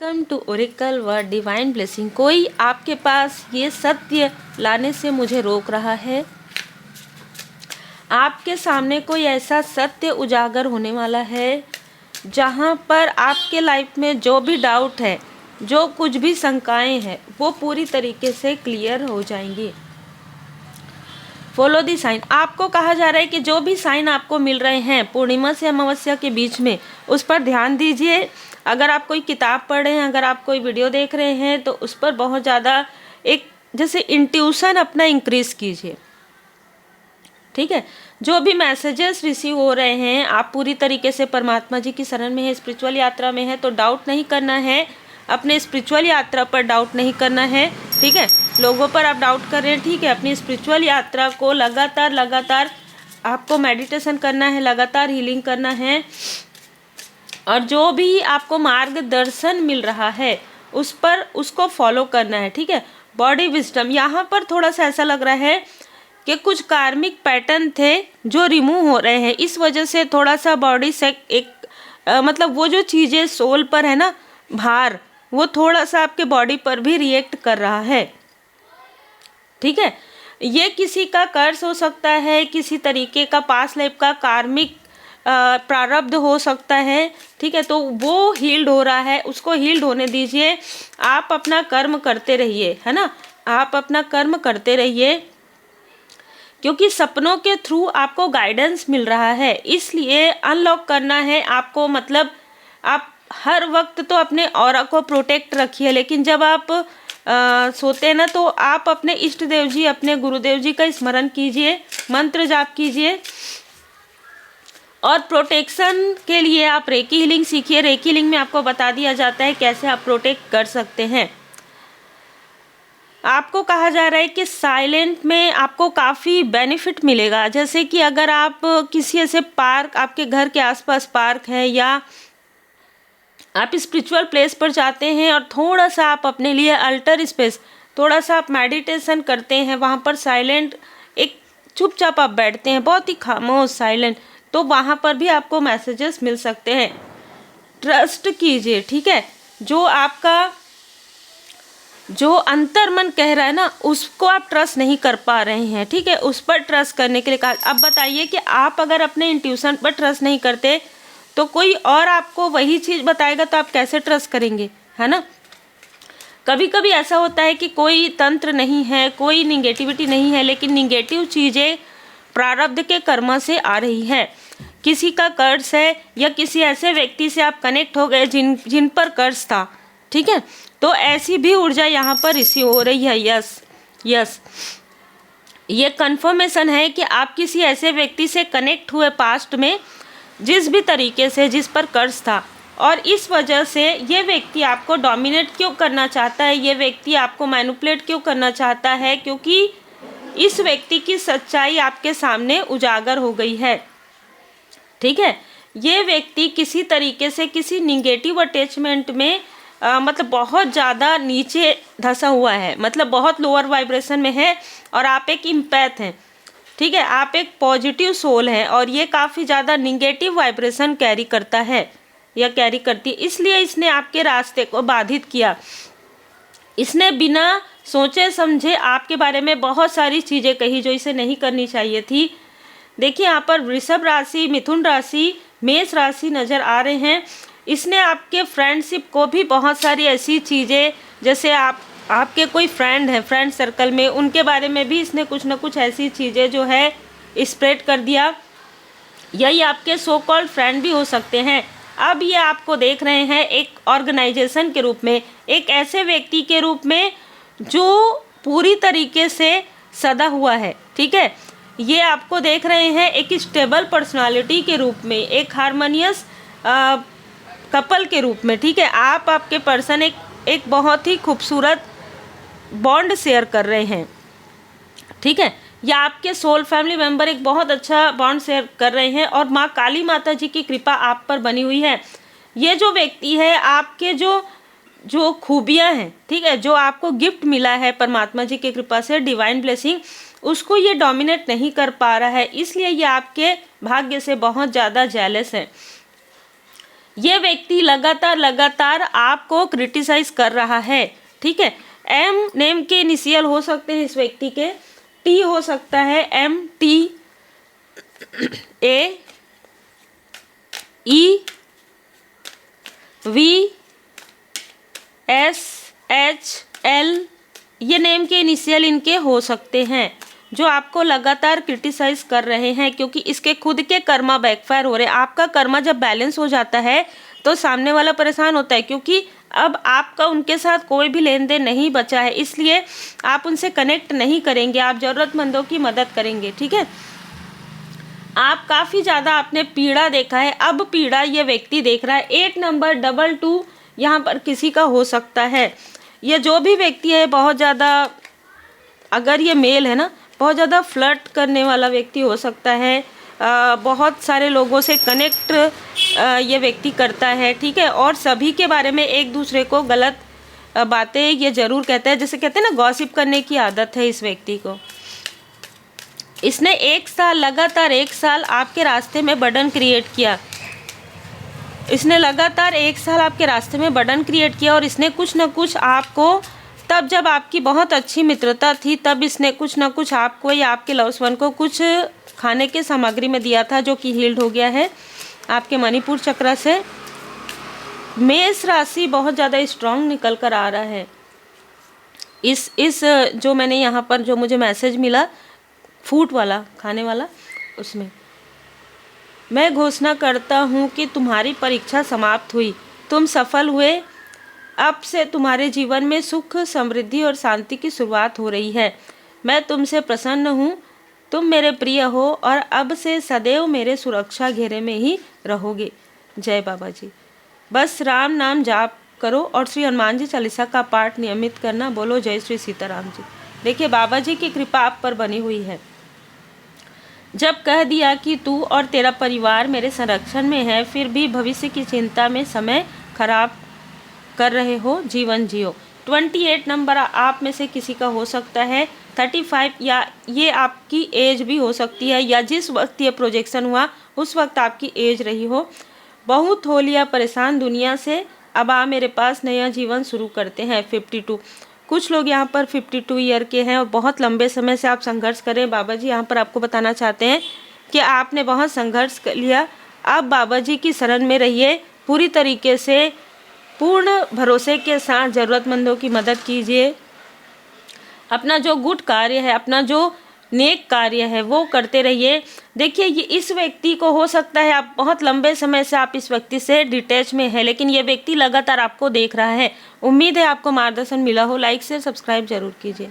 Welcome to Oracle Word Divine Blessing. कोई आपके पास ये सत्य लाने से मुझे रोक रहा है। आपके सामने कोई ऐसा सत्य उजागर होने वाला है जहाँ पर आपके लाइफ में जो भी डाउट है, जो कुछ भी शंकाएं हैं, वो पूरी तरीके से क्लियर हो जाएंगी। Follow the sign. आपको कहा जा रहा है कि जो भी साइन आपको मिल रहे हैं पूर्णिमा से अमावस्या के बीच में, उस पर ध्यान दीजिए। अगर आप कोई किताब पढ़ रहे हैं, अगर आप कोई वीडियो देख रहे हैं, तो उस पर बहुत ज़्यादा एक जैसे इंट्यूशन अपना इंक्रीज कीजिए। ठीक है, जो भी मैसेजेस रिसीव हो रहे हैं, आप पूरी तरीके से परमात्मा जी की शरण में है, स्पिरिचुअल यात्रा में है, तो डाउट नहीं करना है। अपने स्पिरिचुअल यात्रा पर डाउट नहीं करना है। ठीक है, लोगों पर आप डाउट कर रहे हैं, ठीक है, अपनी स्पिरिचुअल यात्रा को लगातार आपको मेडिटेशन करना है, लगातार हीलिंग करना है, और जो भी आपको मार्गदर्शन मिल रहा है उस पर उसको फॉलो करना है। ठीक है, बॉडी विजडम। यहाँ पर थोड़ा सा ऐसा लग रहा है कि कुछ कार्मिक पैटर्न थे जो रिमूव हो रहे हैं, इस वजह से थोड़ा सा बॉडी से मतलब वो जो चीज़ें सोल पर है ना, भार, वो थोड़ा सा आपके बॉडी पर भी रिएक्ट कर रहा है। ठीक है, ये किसी का कर्ज हो सकता है, किसी तरीके का पास्ट लाइफ का कार्मिक प्रारब्ध हो सकता है। ठीक है, तो वो हील्ड हो रहा है, उसको हील्ड होने दीजिए। आप अपना कर्म करते रहिए, है ना, आप अपना कर्म करते रहिए, क्योंकि सपनों के थ्रू आपको गाइडेंस मिल रहा है, इसलिए अनलॉक करना है आपको। मतलब आप हर वक्त तो अपने ऑरा को प्रोटेक्ट रखिए, लेकिन जब आप सोते हैं ना, तो आप अपने इष्ट देव जी, अपने गुरुदेव जी का स्मरण कीजिए, मंत्र जाप कीजिए, और प्रोटेक्शन के लिए आप रेकी हीलिंग सीखिए। रेकी हीलिंग में आपको बता दिया जाता है कैसे आप प्रोटेक्ट कर सकते हैं। आपको कहा जा रहा है कि साइलेंट में आपको काफ़ी बेनिफिट मिलेगा। जैसे कि अगर आप किसी ऐसे पार्क, आपके घर के आसपास पार्क है, या आप स्पिरिचुअल प्लेस पर जाते हैं और थोड़ा सा आप अपने लिए अल्टर स्पेस, थोड़ा सा आप मेडिटेशन करते हैं, वहाँ पर साइलेंट एक चुपचाप आप बैठते हैं, बहुत ही खामोश साइलेंट, तो वहाँ पर भी आपको मैसेजेस मिल सकते हैं। ट्रस्ट कीजिए। ठीक है, जो आपका जो अंतर मन कह रहा है ना, उसको आप ट्रस्ट नहीं कर पा रहे हैं। ठीक है, उस पर ट्रस्ट करने के लिए कहा। अब बताइए कि आप अगर अपने इंट्यूशन पर ट्रस्ट नहीं करते, तो कोई और आपको वही चीज़ बताएगा, तो आप कैसे ट्रस्ट करेंगे, है ना। कभी कभी ऐसा होता है कि कोई तंत्र नहीं है, कोई निगेटिविटी नहीं है, लेकिन निगेटिव चीज़ें प्रारब्ध के कर्म से आ रही है। किसी का कर्ज है, या किसी ऐसे व्यक्ति से आप कनेक्ट हो गए जिन पर कर्ज था। ठीक है, तो ऐसी भी ऊर्जा यहाँ पर रिसीव हो रही है। यस, ये कन्फर्मेशन है कि आप किसी ऐसे व्यक्ति से कनेक्ट हुए पास्ट में, जिस भी तरीके से, जिस पर कर्ज था, और इस वजह से ये व्यक्ति आपको डोमिनेट क्यों करना चाहता है, ये व्यक्ति आपको मैनिपुलेट क्यों करना चाहता है, क्योंकि इस व्यक्ति की सच्चाई आपके सामने उजागर हो गई है। ठीक है, ये व्यक्ति किसी तरीके से किसी निगेटिव अटैचमेंट में मतलब बहुत ज़्यादा नीचे धंसा हुआ है, मतलब बहुत लोअर वाइब्रेशन में है, और आप एक इम्पैथ हैं। ठीक है, आप एक पॉजिटिव सोल हैं, और ये काफ़ी ज़्यादा निगेटिव वाइब्रेशन कैरी करता है या कैरी करती है, इसलिए इसने आपके रास्ते को बाधित किया। इसने बिना सोचे समझे आपके बारे में बहुत सारी चीज़ें कही जो इसे नहीं करनी चाहिए थी। देखिए, यहाँ पर वृषभ राशि, मिथुन राशि, मेष राशि नज़र आ रहे हैं। इसने आपके फ्रेंडशिप को भी बहुत सारी ऐसी चीज़ें, जैसे आपके कोई फ्रेंड हैं, फ्रेंड सर्कल में, उनके बारे में भी इसने कुछ ना कुछ ऐसी चीज़ें जो है स्प्रेड कर दिया। यही आपके सो कॉल्ड फ्रेंड भी हो सकते हैं। अब ये आपको देख रहे हैं एक ऑर्गेनाइजेशन के रूप में, एक ऐसे व्यक्ति के रूप में जो पूरी तरीके से सदा हुआ है। ठीक है, ये आपको देख रहे हैं एक स्टेबल पर्सनालिटी के रूप में, एक हारमोनियस कपल के रूप में। ठीक है, आप आपके पर्सन एक बहुत ही खूबसूरत बॉन्ड शेयर कर रहे हैं। ठीक है, या आपके सोल फैमिली मेंबर एक बहुत अच्छा बॉन्ड शेयर कर रहे हैं, और माँ काली माता जी की कृपा आप पर बनी हुई है। ये जो व्यक्ति है, आपके जो खूबियाँ हैं, ठीक है, जो आपको गिफ्ट मिला है परमात्मा जी की कृपा से, डिवाइन ब्लेसिंग, उसको ये डोमिनेट नहीं कर पा रहा है, इसलिए ये आपके भाग्य से बहुत ज़्यादा जेलस है। ये व्यक्ति लगातार आपको क्रिटिसाइज कर रहा है, ठीक है। एम नेम के इनिशियल हो सकते हैं इस व्यक्ति के, टी हो सकता है, M, T, A, E, V, S, H, L, ये नेम के इनिशियल इनके हो सकते हैं, जो आपको लगातार क्रिटिसाइज कर रहे हैं, क्योंकि इसके खुद के कर्मा बैकफायर हो रहे हैं। आपका कर्मा जब बैलेंस हो जाता है तो सामने वाला परेशान होता है, क्योंकि अब आपका उनके साथ कोई भी लेन देन नहीं बचा है, इसलिए आप उनसे कनेक्ट नहीं करेंगे, आप ज़रूरतमंदों की मदद करेंगे, ठीक है। आप काफ़ी ज़्यादा आपने पीड़ा देखा है, अब पीड़ा ये व्यक्ति देख रहा है। 8 नंबर 22 यहाँ पर किसी का हो सकता है। ये जो भी व्यक्ति है बहुत ज़्यादा, अगर ये मेल है ना, बहुत ज़्यादा फ्लर्ट करने वाला व्यक्ति हो सकता है, बहुत सारे लोगों से कनेक्ट ये व्यक्ति करता है, ठीक है। और सभी के बारे में एक दूसरे को गलत बातें ये ज़रूर कहता है, जैसे कहते हैं ना गॉसिप करने की आदत है इस व्यक्ति को। इसने 1 साल लगातार 1 साल आपके रास्ते में बर्डन क्रिएट किया, इसने लगातार 1 साल आपके रास्ते में बर्डन क्रिएट किया, और इसने कुछ ना कुछ आपको, तब जब आपकी बहुत अच्छी मित्रता थी तब इसने कुछ ना कुछ आपको या आपके लव्स वन को कुछ खाने के सामग्री में दिया था, जो कि हील्ड हो गया है आपके मणिपुर चक्र से। मेष राशि बहुत ज़्यादा स्ट्रांग निकल कर आ रहा है। इस जो मैंने यहाँ पर जो मुझे मैसेज मिला फूड वाला, खाने वाला, उसमें मैं घोषणा करता हूँ कि तुम्हारी परीक्षा समाप्त हुई, तुम सफल हुए, अब से तुम्हारे जीवन में सुख, समृद्धि और शांति की शुरुआत हो रही है। मैं तुमसे प्रसन्न हूँ, तुम मेरे प्रिय हो और अब से सदैव मेरे सुरक्षा घेरे में ही रहोगे। जय बाबा जी। बस राम नाम जाप करो और श्री हनुमान जी चालीसा का पाठ नियमित करना। बोलो जय श्री सीताराम जी। देखिए बाबा जी की कृपा आप पर बनी हुई है। जब कह दिया कि तू और तेरा परिवार मेरे संरक्षण में है, फिर भी भविष्य की चिंता में समय खराब कर रहे हो, जीवन जियो। 28 नंबर आप में से किसी का हो सकता है, 35, या ये आपकी एज भी हो सकती है, या जिस वक्त ये प्रोजेक्शन हुआ उस वक्त आपकी एज रही हो। बहुत हो लिया परेशान दुनिया से, अब आ मेरे पास, नया जीवन शुरू करते हैं। 52, कुछ लोग यहाँ पर 52 ईयर के हैं और बहुत लंबे समय से आप संघर्ष करें। बाबा जी यहाँ पर आपको बताना चाहते हैं कि आपने बहुत संघर्ष कर लिया, आप बाबा जी की शरण में रहिए, पूरी तरीके से पूर्ण भरोसे के साथ ज़रूरतमंदों की मदद कीजिए, अपना जो गुड कार्य है, अपना जो नेक कार्य है वो करते रहिए। देखिए ये इस व्यक्ति को हो सकता है आप बहुत लंबे समय से आप इस व्यक्ति से डिटैच में है, लेकिन ये व्यक्ति लगातार आपको देख रहा है। उम्मीद है आपको मार्गदर्शन मिला हो। लाइक शेयर सब्सक्राइब जरूर कीजिए।